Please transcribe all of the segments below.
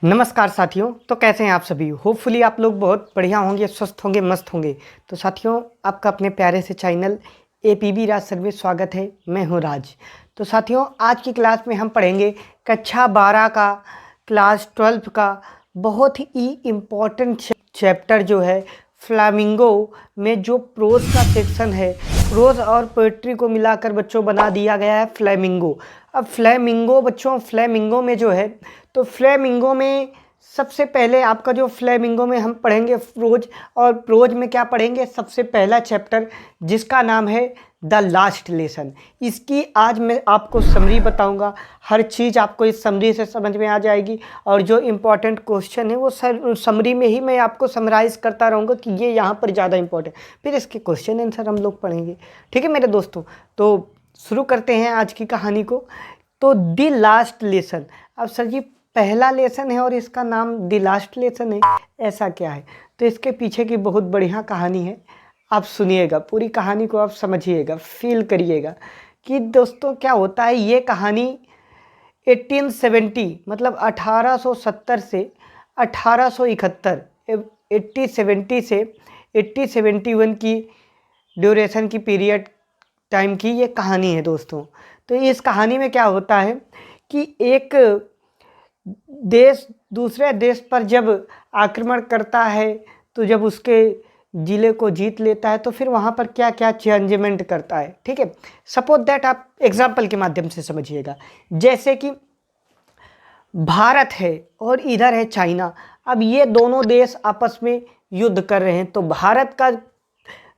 नमस्कार साथियों। तो कैसे हैं आप सभी। होपफुली आप लोग बहुत बढ़िया होंगे, स्वस्थ होंगे, मस्त होंगे। तो साथियों, आपका अपने प्यारे से चैनल एपीबी राज सर में स्वागत है। मैं हूं राज। तो साथियों, आज की क्लास में हम पढ़ेंगे कक्षा 12 का, क्लास 12 का बहुत ही इम्पोर्टेंट चैप्टर जो है फ्लामिंगो में जो प्रोज का सेक्शन है। प्रोज और पोएट्री को मिलाकर बच्चों बना दिया गया है फ्लेमिंगो। अब फ्लेमिंगो बच्चों, फ्लेमिंगो में जो है, तो फ्लेमिंगो में सबसे पहले आपका जो फ्लेमिंगो में हम पढ़ेंगे प्रोज, और प्रोज में क्या पढ़ेंगे, सबसे पहला चैप्टर जिसका नाम है द लास्ट लेसन। इसकी आज मैं आपको समरी बताऊंगा। हर चीज़ आपको इस समरी से समझ में आ जाएगी, और जो इम्पोर्टेंट क्वेश्चन है वो समरी में ही मैं आपको समराइज़ करता रहूँगा कि ये यहाँ पर ज़्यादा इंपॉर्टेंट, फिर इसके क्वेश्चन आंसर हम लोग पढ़ेंगे। ठीक है मेरे दोस्तों, तो शुरू करते हैं आज की कहानी को। तो द लास्ट लेसन। अब सर जी, पहला लेसन है और इसका नाम द लास्ट लेसन है, ऐसा क्या है? तो इसके पीछे की बहुत बढ़िया कहानी है। आप सुनिएगा, पूरी कहानी को आप समझिएगा, फील करिएगा कि दोस्तों क्या होता है। ये कहानी 1870 मतलब 1870 से 1871, 1870 से 1871 की ड्यूरेशन की पीरियड टाइम की ये कहानी है दोस्तों। तो इस कहानी में क्या होता है कि एक देश दूसरे देश पर जब आक्रमण करता है, तो जब उसके ज़िले को जीत लेता है, तो फिर वहाँ पर क्या क्या चेंजमेंट करता है। ठीक है, सपोज दैट आप एग्जाम्पल के माध्यम से समझिएगा। जैसे कि भारत है और इधर है चाइना। अब ये दोनों देश आपस में युद्ध कर रहे हैं। तो भारत का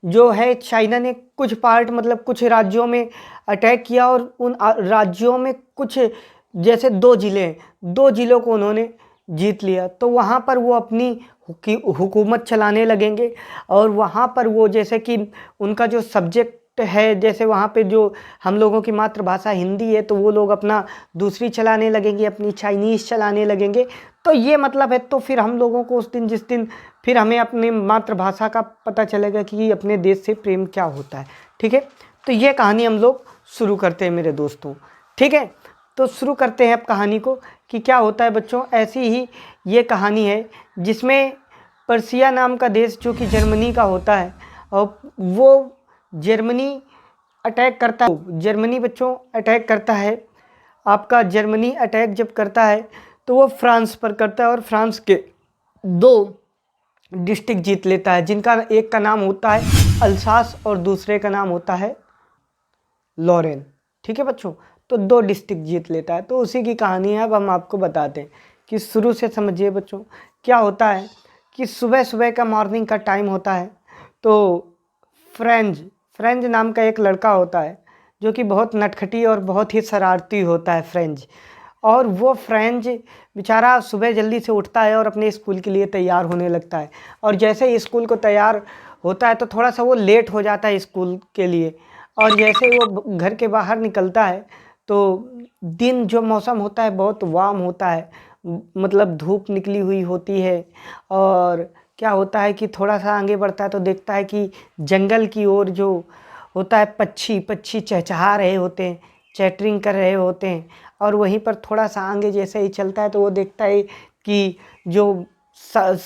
जो है, चाइना ने कुछ पार्ट मतलब कुछ राज्यों में अटैक किया, और उन राज्यों में कुछ, जैसे 2 ज़िले हैं, 2 ज़िलों को उन्होंने जीत लिया। तो वहाँ पर वो अपनी हुकूमत चलाने लगेंगे, और वहाँ पर वो जैसे कि उनका जो सब्जेक्ट है, जैसे वहाँ पे जो हम लोगों की मातृभाषा हिंदी है, तो वो लोग अपना दूसरी चलाने लगेंगे, अपनी चाइनीज़ चलाने लगेंगे। तो ये मतलब है, तो फिर हम लोगों को उस दिन, जिस दिन फिर हमें अपनी मातृभाषा का पता चलेगा कि अपने देश से प्रेम क्या होता है। ठीक है, तो ये कहानी हम लोग शुरू करते हैं मेरे दोस्तों। ठीक है, तो शुरू करते हैं अब कहानी को कि क्या होता है बच्चों। ऐसी ही ये कहानी है जिसमें पर्सिया नाम का देश, जो कि जर्मनी का होता है, और वो जर्मनी अटैक करता है। जर्मनी बच्चों अटैक करता है। आपका जर्मनी अटैक जब करता है तो वो फ्रांस पर करता है, और फ्रांस के 2 डिस्ट्रिक्ट जीत लेता है, जिनका एक का नाम होता है अल्सास और दूसरे का नाम होता है लॉरेन। ठीक है बच्चों, तो 2 डिस्ट्रिक्ट जीत लेता है। तो उसी की कहानी है, अब हम आपको बताते हैं कि शुरू से समझिए बच्चों। क्या होता है कि सुबह सुबह का मॉर्निंग का टाइम होता है। तो फ्रेंज नाम का एक लड़का होता है, जो कि बहुत नटखटी और बहुत ही शरारती होता है, फ्रेंज। और वो फ्रेंज बेचारा सुबह जल्दी से उठता है और अपने स्कूल के लिए तैयार होने लगता है। और जैसे ही स्कूल को तैयार होता है, तो थोड़ा सा वो लेट हो जाता है स्कूल के लिए। और जैसे ही वो घर के बाहर निकलता है, तो दिन जो मौसम होता है बहुत वार्म होता है, मतलब धूप निकली हुई होती है। और क्या होता है कि थोड़ा सा आगे बढ़ता है तो देखता है कि जंगल की ओर जो होता है, पक्षी चहचहा रहे होते हैं, चैटरिंग कर रहे होते हैं। और वहीं पर थोड़ा सा आगे जैसे ही चलता है, तो वो देखता है कि जो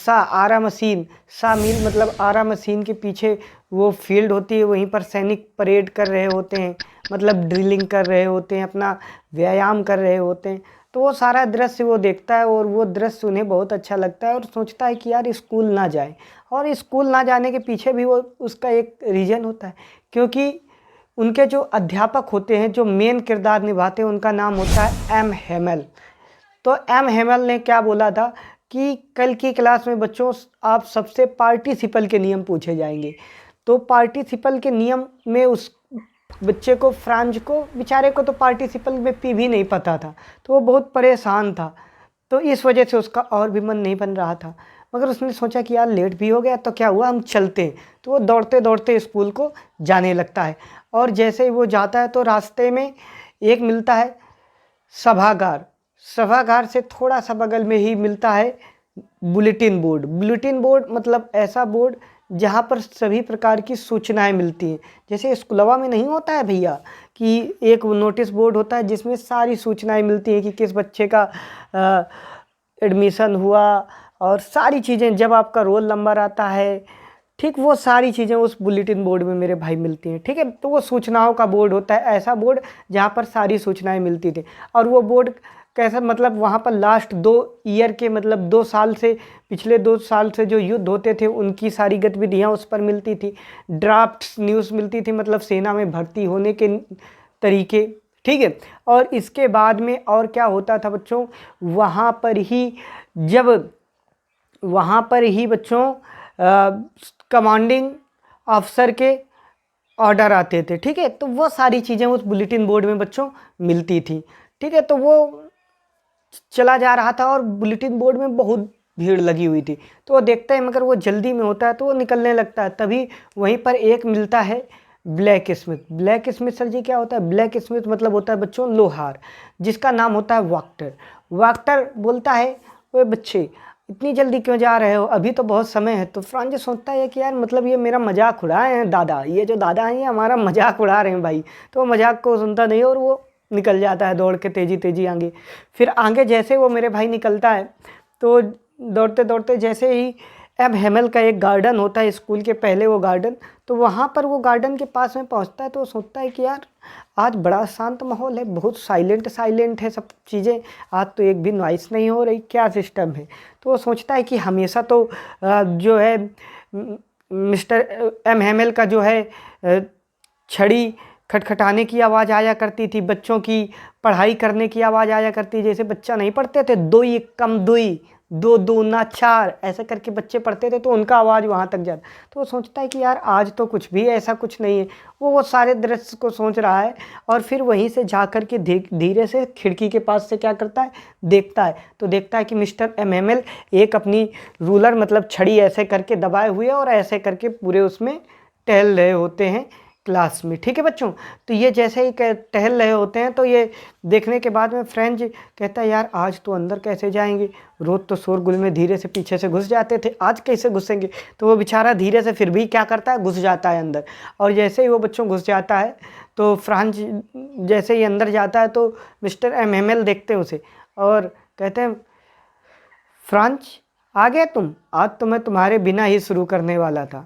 आरा मशीन, सा मील मतलब आरा मशीन के पीछे वो फील्ड होती है, वहीं पर सैनिक परेड कर रहे होते हैं, मतलब ड्रिलिंग कर रहे होते हैं, अपना व्यायाम कर रहे होते हैं। तो वो सारा दृश्य वो देखता है, और वो दृश्य उन्हें बहुत अच्छा लगता है, और सोचता है कि यार स्कूल ना जाए। और स्कूल ना जाने के पीछे भी वो उसका एक रीज़न होता है, क्योंकि उनके जो अध्यापक होते हैं, जो मेन किरदार निभाते हैं, उनका नाम होता है एम हेमल। तो एम हेमल ने क्या बोला था कि कल की क्लास में बच्चों आप सबसे पार्टिसिपल के नियम पूछे जाएंगे। तो पार्टिसिपल के नियम में उस बच्चे को, फ्रांज को, बेचारे को तो पार्टिसिपल में पी भी नहीं पता था, तो वो बहुत परेशान था। तो इस वजह से उसका और भी मन नहीं बन रहा था। मगर उसने सोचा कि यार लेट भी हो गया, तो क्या हुआ, हम चलते हैं। तो वो दौड़ते दौड़ते स्कूल को जाने लगता है। और जैसे ही वो जाता है, तो रास्ते में एक मिलता है सभागार। सभागार से थोड़ा सा बगल में ही मिलता है बुलेटिन बोर्ड। बुलेटिन बोर्ड मतलब ऐसा बोर्ड जहाँ पर सभी प्रकार की सूचनाएं मिलती हैं। जैसे स्कूलवा में नहीं होता है भैया कि एक नोटिस बोर्ड होता है जिसमें सारी सूचनाएं मिलती हैं कि किस बच्चे का एडमिशन हुआ और सारी चीज़ें, जब आपका रोल नंबर आता है, ठीक, वो सारी चीज़ें उस बुलेटिन बोर्ड में मेरे भाई मिलती हैं। ठीक है, तो वो सूचनाओं का बोर्ड होता है, ऐसा बोर्ड जहाँ पर सारी सूचनाएं मिलती थी। और वो बोर्ड कैसा, मतलब वहाँ पर लास्ट 2 ईयर के, मतलब 2 साल से, पिछले 2 साल से जो युद्ध होते थे उनकी सारी गतिविधियाँ उस पर मिलती थी। ड्राफ्ट्स न्यूज़ मिलती थी, मतलब सेना में भर्ती होने के तरीके। ठीक है, और इसके बाद में और क्या होता था बच्चों, वहाँ पर ही बच्चों कमांडिंग अफसर के ऑर्डर आते थे। ठीक है, तो वो सारी चीज़ें उस बुलेटिन बोर्ड में बच्चों मिलती थी। ठीक है, तो वो चला जा रहा था और बुलेटिन बोर्ड में बहुत भीड़ लगी हुई थी। तो वो देखता है, मगर वो जल्दी में होता है तो वो निकलने लगता है। तभी वहीं पर एक मिलता है black smith. Black smith sir ji क्या होता है? ब्लैक स्मिथ मतलब होता है बच्चों लोहार, जिसका नाम होता है वाक्टर। वाक्टर बोलता है, ओए बच्चे इतनी जल्दी क्यों जा रहे हो, अभी तो बहुत समय है। तो फ्रांज सोचता है कि यार मतलब ये मेरा मजाक उड़ाए हैं दादा, ये जो दादा हैं ये हमारा मजाक उड़ा रहे हैं भाई। तो वो मजाक को सुनता नहीं और वो निकल जाता है दौड़ के तेज़ी तेज़ी आगे। फिर आगे जैसे वो मेरे भाई निकलता है तो दौड़ते दौड़ते जैसे ही एब हेमल का एक गार्डन होता है स्कूल के पहले, वो गार्डन, तो वहाँ पर वो गार्डन के पास में पहुँचता है तो सोचता है कि यार आज बड़ा शांत माहौल है, बहुत साइलेंट है सब चीज़ें, आज तो एक भी नॉइस नहीं हो रही, क्या सिस्टम है। तो वो सोचता है कि हमेशा तो जो है मिस्टर एम हेमल का जो है छड़ी खटखटाने की आवाज़ आया करती थी, बच्चों की पढ़ाई करने की आवाज़ आया करती, जैसे बच्चा नहीं पढ़ते थे, 2 एकम 2, 2 दूना 4 ऐसे करके बच्चे पढ़ते थे, तो उनका आवाज़ वहाँ तक जाता। तो वो सोचता है कि यार आज तो कुछ भी ऐसा कुछ नहीं है। वो सारे दृश्य को सोच रहा है और फिर वहीं से जा कर के धीरे से खिड़की के पास से क्या करता है, देखता है। तो देखता है कि मिस्टर एम हेमल एक अपनी रूलर मतलब छड़ी ऐसे करके दबाए हुए और ऐसे करके पूरे उसमें टहल रहे होते हैं क्लास में। ठीक है बच्चों, तो ये जैसे ही टहल रहे होते हैं तो ये देखने के बाद में फ्रेंच कहता है यार आज तो अंदर कैसे जाएंगे, रोज़ तो शोरगुल में धीरे से पीछे से घुस जाते थे, आज कैसे घुसेंगे। तो वो बेचारा धीरे से फिर भी क्या करता है, घुस जाता है अंदर। और जैसे ही वो बच्चों घुस जाता है तो फ्रांच जैसे ही अंदर जाता है तो मिस्टर एम हेमल देखते हैं उसे और कहते हैं फ्रांच आ गए तुम, आज तो मैं तुम्हारे बिना ही शुरू करने वाला था,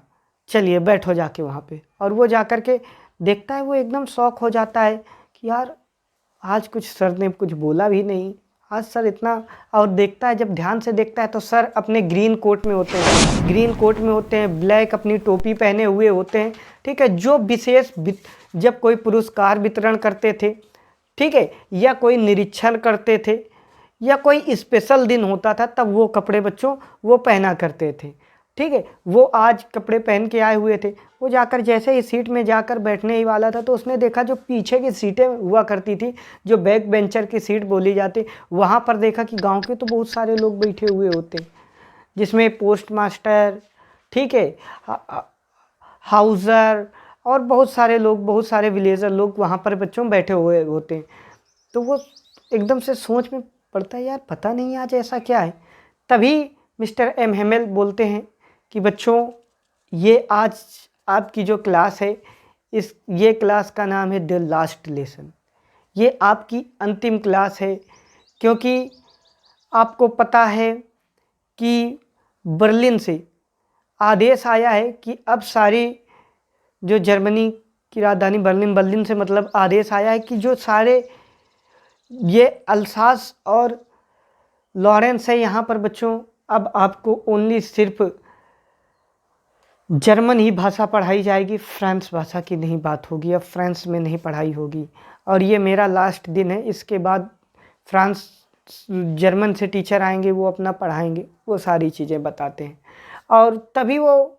चलिए बैठो जाके वहाँ पे। और वो जा कर के देखता है, वो एकदम शॉक हो जाता है कि यार आज कुछ सर ने कुछ बोला भी नहीं, आज सर इतना। और देखता है, जब ध्यान से देखता है तो सर अपने ग्रीन कोट में होते हैं, ब्लैक अपनी टोपी पहने हुए होते हैं। ठीक है, जो विशेष जब कोई पुरस्कार वितरण करते थे, ठीक है, या कोई निरीक्षण करते थे या कोई स्पेशल दिन होता था, तब वो कपड़े बच्चों वो पहना करते थे। ठीक है, वो आज कपड़े पहन के आए हुए थे। वो जाकर जैसे ही सीट में जाकर बैठने ही वाला था तो उसने देखा जो पीछे की सीटें हुआ करती थी, जो बैक बेंचर की सीट बोली जाती, वहाँ पर देखा कि गांव के तो बहुत सारे लोग बैठे हुए होते, जिसमें पोस्ट मास्टर, ठीक है, हाउसर और बहुत सारे लोग, बहुत सारे विलेजर लोग वहाँ पर बच्चों बैठे हुए होते हैं। तो वो एकदम से सोच में पड़ता है, यार पता नहीं आज ऐसा क्या है। तभी मिस्टर एम हेमल बोलते हैं कि बच्चों ये आज आपकी जो क्लास है, ये क्लास का नाम है द लास्ट लेसन। ये आपकी अंतिम क्लास है, क्योंकि आपको पता है कि बर्लिन से आदेश आया है कि अब सारी जो जर्मनी की राजधानी बर्लिन से मतलब आदेश आया है कि जो सारे ये अल्सास और लॉरेंस है, यहाँ पर बच्चों अब आपको ओनली सिर्फ जर्मन ही भाषा पढ़ाई जाएगी, फ्रांस भाषा की नहीं बात होगी, अब फ्रांस में नहीं पढ़ाई होगी। और ये मेरा लास्ट दिन है, इसके बाद फ्रांस जर्मन से टीचर आएंगे, वो अपना पढ़ाएंगे, वो सारी चीज़ें बताते हैं। और तभी वो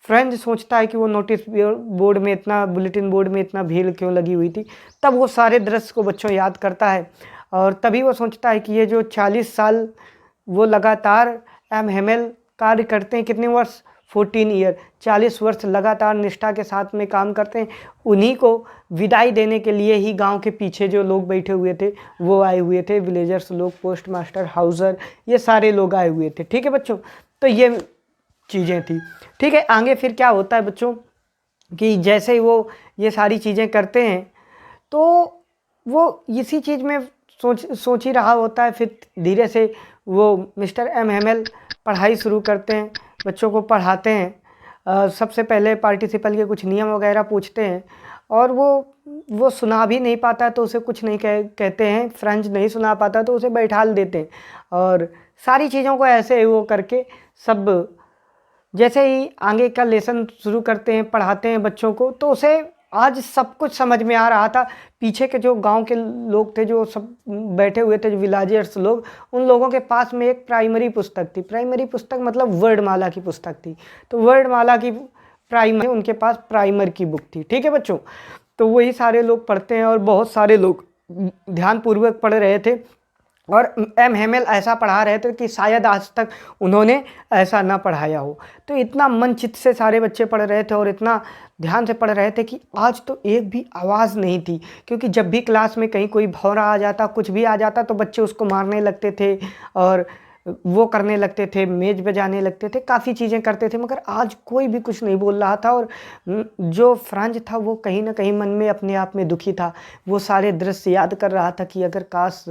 फ्रेंच सोचता है कि वो नोटिस बोर्ड में इतना, बुलेटिन बोर्ड में इतना भीड़ क्यों लगी हुई थी। तब वो सारे दृश्य को बच्चों याद करता है और तभी वो सोचता है कि ये जो 40 साल वो लगातार एम हेमल कार्य करते हैं, कितने वर्ष, 14 ईयर, 40 वर्ष लगातार निष्ठा के साथ में काम करते हैं, उन्हीं को विदाई देने के लिए ही गांव के पीछे जो लोग बैठे हुए थे वो आए हुए थे, विलेजर्स लोग, पोस्ट मास्टर, हाउसर, ये सारे लोग आए हुए थे। ठीक है बच्चों, तो ये चीज़ें थी। ठीक है, आगे फिर क्या होता है बच्चों कि जैसे ही वो ये सारी चीज़ें करते हैं तो वो इसी चीज़ में सोच ही रहा होता है। फिर धीरे से वो मिस्टर एम हेमेल पढ़ाई शुरू करते हैं, बच्चों को पढ़ाते हैं। सबसे पहले पार्टिसिपल के कुछ नियम वगैरह पूछते हैं और वो सुना भी नहीं पाता तो उसे कुछ नहीं कहते हैं, फ्रेंच नहीं सुना पाता तो उसे बैठाल देते हैं। और सारी चीज़ों को ऐसे वो करके सब जैसे ही आगे का लेसन शुरू करते हैं, पढ़ाते हैं बच्चों को, तो उसे आज सब कुछ समझ में आ रहा था। पीछे के जो गांव के लोग थे, जो सब बैठे हुए थे, जो विलाजर्स लोग, उन लोगों के पास में एक प्राइमरी पुस्तक थी। प्राइमरी पुस्तक मतलब वर्णमाला की पुस्तक थी। तो वर्णमाला की प्राइमरी, उनके पास प्राइमर की बुक थी। ठीक है बच्चों, तो वही सारे लोग पढ़ते हैं और बहुत सारे लोग ध्यानपूर्वक पढ़ रहे थे और एम हेमेल ऐसा पढ़ा रहे थे कि शायद आज तक उन्होंने ऐसा ना पढ़ाया हो। तो इतना मन चित्त से सारे बच्चे पढ़ रहे थे और इतना ध्यान से पढ़ रहे थे कि आज तो एक भी आवाज़ नहीं थी, क्योंकि जब भी क्लास में कहीं कोई भौरा आ जाता, कुछ भी आ जाता, तो बच्चे उसको मारने लगते थे और वो करने लगते थे, मेज बजाने लगते थे, काफ़ी चीज़ें करते थे, मगर आज कोई भी कुछ नहीं बोल रहा था। और जो फ्रांज था वो कहीं ना कहीं मन में अपने आप में दुखी था। वो सारे दृश्य याद कर रहा था कि अगर काश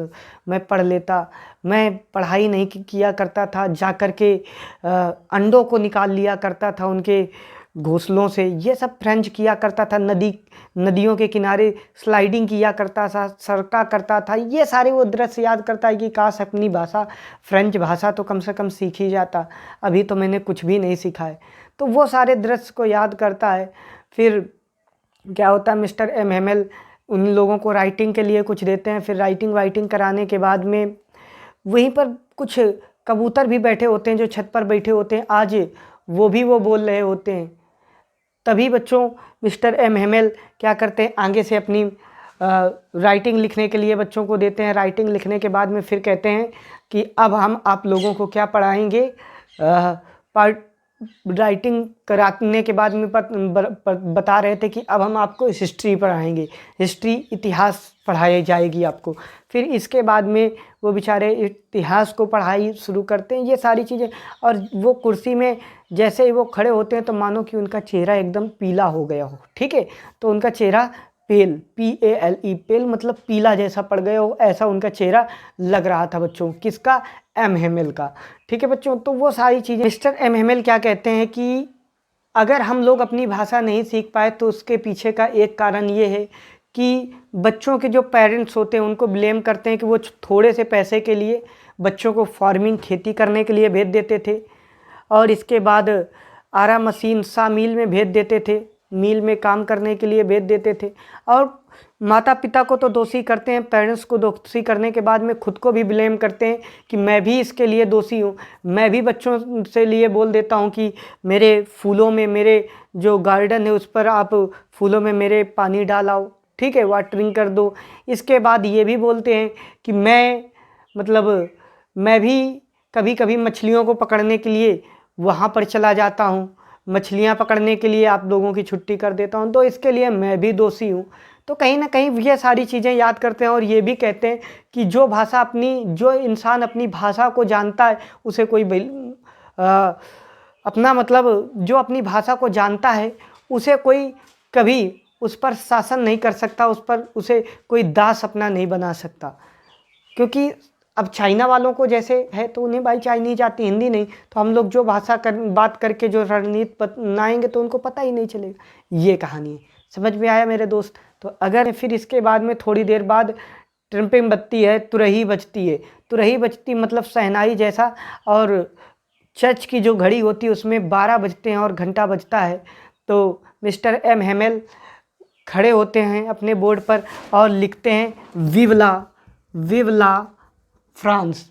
मैं पढ़ लेता, मैं पढ़ाई नहीं किया करता था, जा कर के अंडों को निकाल लिया करता था उनके घोंसलों से, ये सब फ्रेंच किया करता था, नदियों के किनारे स्लाइडिंग किया करता था, सरका करता था। ये सारे वो दृश्य याद करता है कि काश अपनी भाषा, फ्रेंच भाषा तो कम से कम सीख ही जाता, अभी तो मैंने कुछ भी नहीं सीखा है। तो वो सारे दृश्य को याद करता है। फिर क्या होता है, मिस्टर एम हेमेल उन लोगों को राइटिंग के लिए कुछ देते हैं। फिर राइटिंग कराने के बाद में वहीं पर कुछ कबूतर भी बैठे होते हैं, जो छत पर बैठे होते हैं, आज वो बोल रहे होते हैं। तभी बच्चों मिस्टर एम हेमेल क्या करते हैं, आगे से अपनी राइटिंग लिखने के लिए बच्चों को देते हैं। राइटिंग लिखने के बाद में फिर कहते हैं कि अब हम आप लोगों को क्या पढ़ाएंगे। राइटिंग कराने के बाद में बता रहे थे कि अब हम आपको हिस्ट्री पढ़ाएंगे, हिस्ट्री, इतिहास पढ़ाई जाएगी आपको। फिर इसके बाद में वो बेचारे इतिहास को पढ़ाई शुरू करते हैं, ये सारी चीज़ें। और वो कुर्सी में जैसे ही वो खड़े होते हैं तो मानो कि उनका चेहरा एकदम पीला हो गया हो। ठीक है, तो उनका चेहरा पेल, PALE, पेल मतलब पीला जैसा पड़ गया हो, ऐसा उनका चेहरा लग रहा था बच्चों। किसका? एम हेमेल का। ठीक है बच्चों, तो वो सारी चीज़ें मिस्टर एम हेमेल क्या कहते हैं कि अगर हम लोग अपनी भाषा नहीं सीख पाए तो उसके पीछे का एक कारण ये है कि बच्चों के जो पेरेंट्स होते हैं उनको ब्लेम करते हैं कि वो थोड़े से पैसे के लिए बच्चों को फार्मिंग, खेती करने के लिए भेज देते थे और इसके बाद आरा मशीन सा मिल में भेज देते थे, मिल में काम करने के लिए भेज देते थे। और माता पिता को तो दोषी करते हैं, पेरेंट्स को दोषी करने के बाद में खुद को भी ब्लेम करते हैं कि मैं भी इसके लिए दोषी हूँ। मैं भी बच्चों से लिए बोल देता हूँ कि मेरे फूलों में, मेरे जो गार्डन है उस पर आप फूलों में मेरे पानी डालाओ, ठीक है, वाटरिंग कर दो। इसके बाद ये भी बोलते हैं कि मैं भी कभी कभी मछलियों को पकड़ने के लिए वहाँ पर चला जाता हूँ, मछलियाँ पकड़ने के लिए आप लोगों की छुट्टी कर देता हूँ, तो इसके लिए मैं भी दोषी हूँ। तो कहीं ना कहीं ये सारी चीज़ें याद करते हैं और ये भी कहते हैं कि जो इंसान अपनी भाषा को जानता है उसे कोई जो अपनी भाषा को जानता है उसे कोई कभी उस पर शासन नहीं कर सकता, उसे कोई दास अपना नहीं बना सकता। क्योंकि अब चाइना वालों को जैसे है तो उन्हें भाई चाइनीज आती, हिंदी नहीं, तो हम लोग जो बात करके जो रणनीति बनाएंगे तो उनको पता ही नहीं चलेगा। ये कहानी है, समझ में आया मेरे दोस्त? तो अगर फिर इसके बाद में थोड़ी देर बाद ट्रम्पिंग बजती है, तुरही बजती है। तुरही बजती मतलब शहनाई जैसा, और चर्च की जो घड़ी होती है उसमें 12 बजते हैं और घंटा बजता है। तो मिस्टर एम हेमेल खड़े होते हैं अपने बोर्ड पर और लिखते हैं विवला फ्रांस,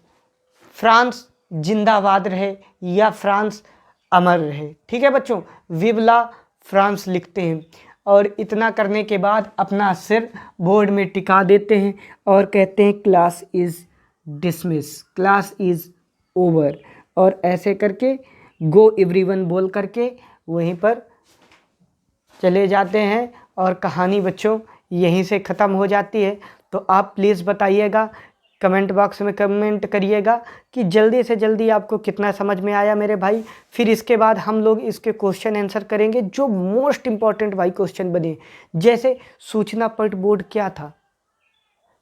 फ्रांस जिंदाबाद रहे या फ्रांस अमर रहे। ठीक है बच्चों, विवला फ्रांस लिखते हैं और इतना करने के बाद अपना सिर बोर्ड में टिका देते हैं और कहते हैं class is dismiss, class is over. और ऐसे करके गो एवरीवन बोल करके वहीं पर चले जाते हैं और कहानी बच्चों यहीं से ख़त्म हो जाती है। तो आप प्लीज़ बताइएगा, कमेंट बॉक्स में कमेंट करिएगा कि जल्दी से जल्दी आपको कितना समझ में आया मेरे भाई। फिर इसके बाद हम लोग इसके क्वेश्चन आंसर करेंगे जो मोस्ट इम्पॉर्टेंट भाई क्वेश्चन बने, जैसे सूचना पट बोर्ड क्या था,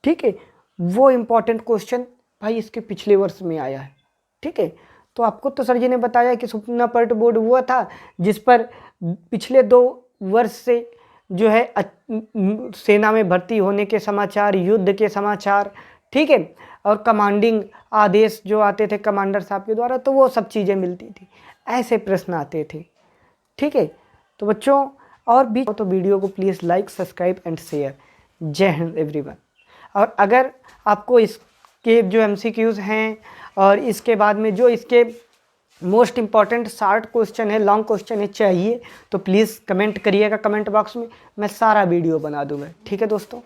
ठीक है, वो इम्पॉर्टेंट क्वेश्चन भाई इसके पिछले वर्ष में आया है। ठीक है, तो आपको तो सर जी ने बताया कि सुप्रीम पर्ट बोर्ड हुआ था जिस पर पिछले 2 वर्ष से जो है सेना में भर्ती होने के समाचार, युद्ध के समाचार, ठीक है, और कमांडिंग आदेश जो आते थे कमांडर साहब के द्वारा, तो वो सब चीज़ें मिलती थी, ऐसे प्रश्न आते थे। ठीक है, तो बच्चों और भी तो वीडियो को please like, subscribe and share. जय हिंद एवरीवन। और अगर आपको इसके जो MCQs हैं और इसके बाद में जो इसके मोस्ट इम्पॉर्टेंट शॉर्ट क्वेश्चन है, लॉन्ग क्वेश्चन है चाहिए, तो प्लीज़ कमेंट करिएगा कमेंट बॉक्स में, मैं सारा वीडियो बना दूंगा। ठीक है दोस्तों।